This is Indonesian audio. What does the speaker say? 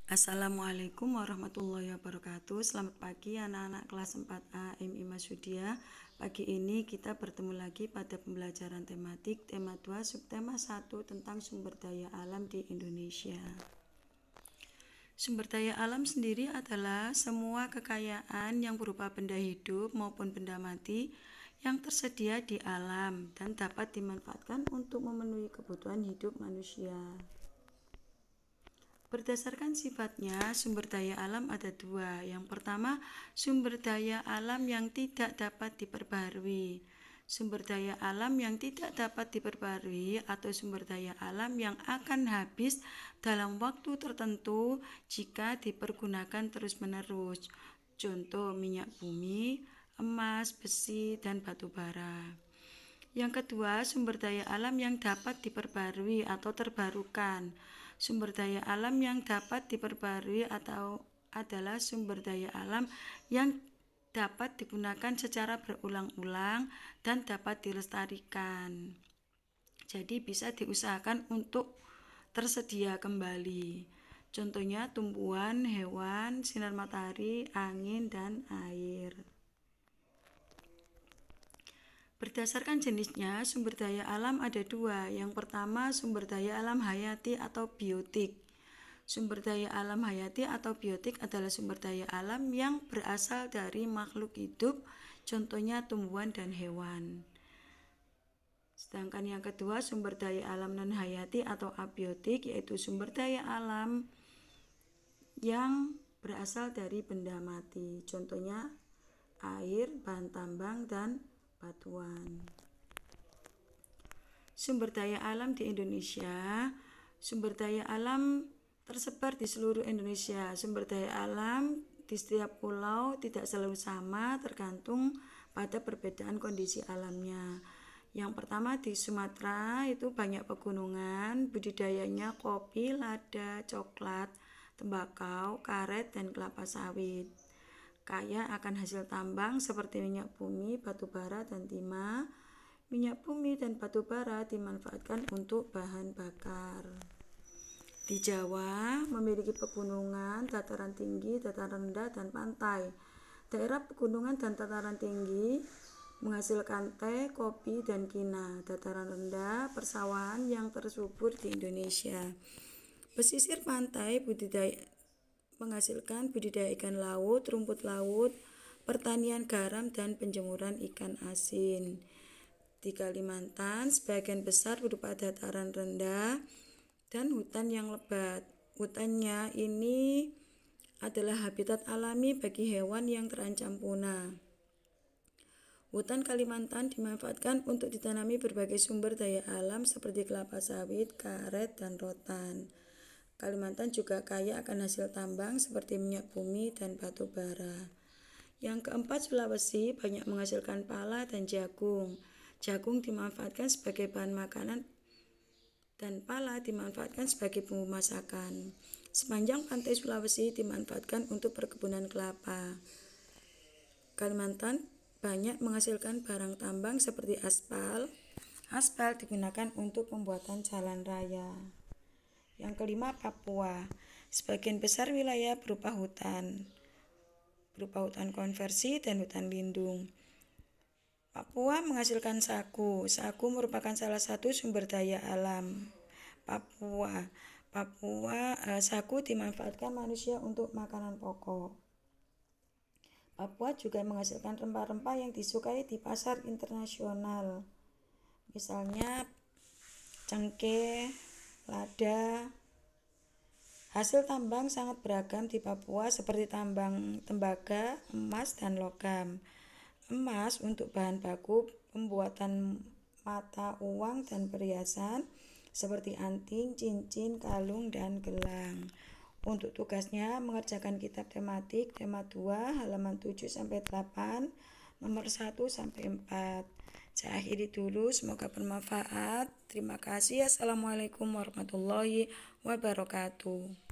Assalamualaikum warahmatullahi wabarakatuh. Selamat pagi anak-anak kelas 4A MI Masudia. Pagi ini kita bertemu lagi pada pembelajaran tematik tema 2 subtema 1 tentang sumber daya alam di Indonesia. Sumber daya alam sendiri adalah semua kekayaan yang berupa benda hidup maupun benda mati yang tersedia di alam dan dapat dimanfaatkan untuk memenuhi kebutuhan hidup manusia. Berdasarkan sifatnya, sumber daya alam ada dua. Yang pertama, sumber daya alam yang tidak dapat diperbarui. Sumber daya alam yang tidak dapat diperbarui atau sumber daya alam yang akan habis dalam waktu tertentu jika dipergunakan terus-menerus. Contoh minyak bumi, emas, besi, dan batu bara. Yang kedua, sumber daya alam yang dapat diperbarui atau terbarukan. Sumber daya alam yang dapat diperbarui atau adalah sumber daya alam yang dapat digunakan secara berulang-ulang dan dapat dilestarikan. Jadi bisa diusahakan untuk tersedia kembali. Contohnya tumbuhan, hewan, sinar matahari, angin, dan air. Berdasarkan jenisnya, sumber daya alam ada dua. Yang pertama, sumber daya alam hayati atau biotik. Sumber daya alam hayati atau biotik adalah sumber daya alam yang berasal dari makhluk hidup, contohnya tumbuhan dan hewan. Sedangkan yang kedua, sumber daya alam non-hayati atau abiotik, yaitu sumber daya alam yang berasal dari benda mati, contohnya air, bahan tambang, dan batuan. Sumber daya alam di Indonesia. Sumber daya alam tersebar di seluruh Indonesia. Sumber daya alam di setiap pulau tidak selalu sama, tergantung pada perbedaan kondisi alamnya. Yang pertama di Sumatera itu banyak pegunungan, budidayanya kopi, lada, coklat, tembakau, karet, dan kelapa sawit. Kaya akan hasil tambang seperti minyak bumi, batu bara, dan timah. Minyak bumi dan batu bara dimanfaatkan untuk bahan bakar. Di Jawa memiliki pegunungan, dataran tinggi, dataran rendah, dan pantai. Daerah pegunungan dan dataran tinggi menghasilkan teh, kopi, dan kina. Dataran rendah, persawahan yang tersubur di Indonesia. Pesisir pantai menghasilkan budidaya ikan laut, rumput laut, pertanian garam, dan penjemuran ikan asin. Di Kalimantan, sebagian besar berupa dataran rendah dan hutan yang lebat. Hutannya ini adalah habitat alami bagi hewan yang terancam punah. Hutan Kalimantan dimanfaatkan untuk ditanami berbagai sumber daya alam seperti kelapa sawit, karet, dan rotan. Kalimantan juga kaya akan hasil tambang seperti minyak bumi dan batu bara. Yang keempat, Sulawesi banyak menghasilkan pala dan jagung. Jagung dimanfaatkan sebagai bahan makanan dan pala dimanfaatkan sebagai bumbu masakan. Sepanjang pantai Sulawesi dimanfaatkan untuk perkebunan kelapa. Kalimantan banyak menghasilkan barang tambang seperti aspal. Aspal digunakan untuk pembuatan jalan raya. Yang kelima, Papua. Sebagian besar wilayah berupa hutan konversi dan hutan lindung. Papua menghasilkan sagu. Sagu merupakan salah satu sumber daya alam Papua. Sagu dimanfaatkan manusia untuk makanan pokok. Papua juga menghasilkan rempah-rempah yang disukai di pasar internasional. Misalnya cengkeh, lada. Hasil tambang sangat beragam di Papua seperti tambang tembaga, emas, dan logam. Emas untuk bahan baku pembuatan mata uang dan perhiasan seperti anting, cincin, kalung, dan gelang. Untuk tugasnya mengerjakan kitab tematik tema 2 halaman 7-8, nomor 1-4. Saya akhiri dulu, semoga bermanfaat. Terima kasih. Assalamualaikum warahmatullahi wabarakatuh.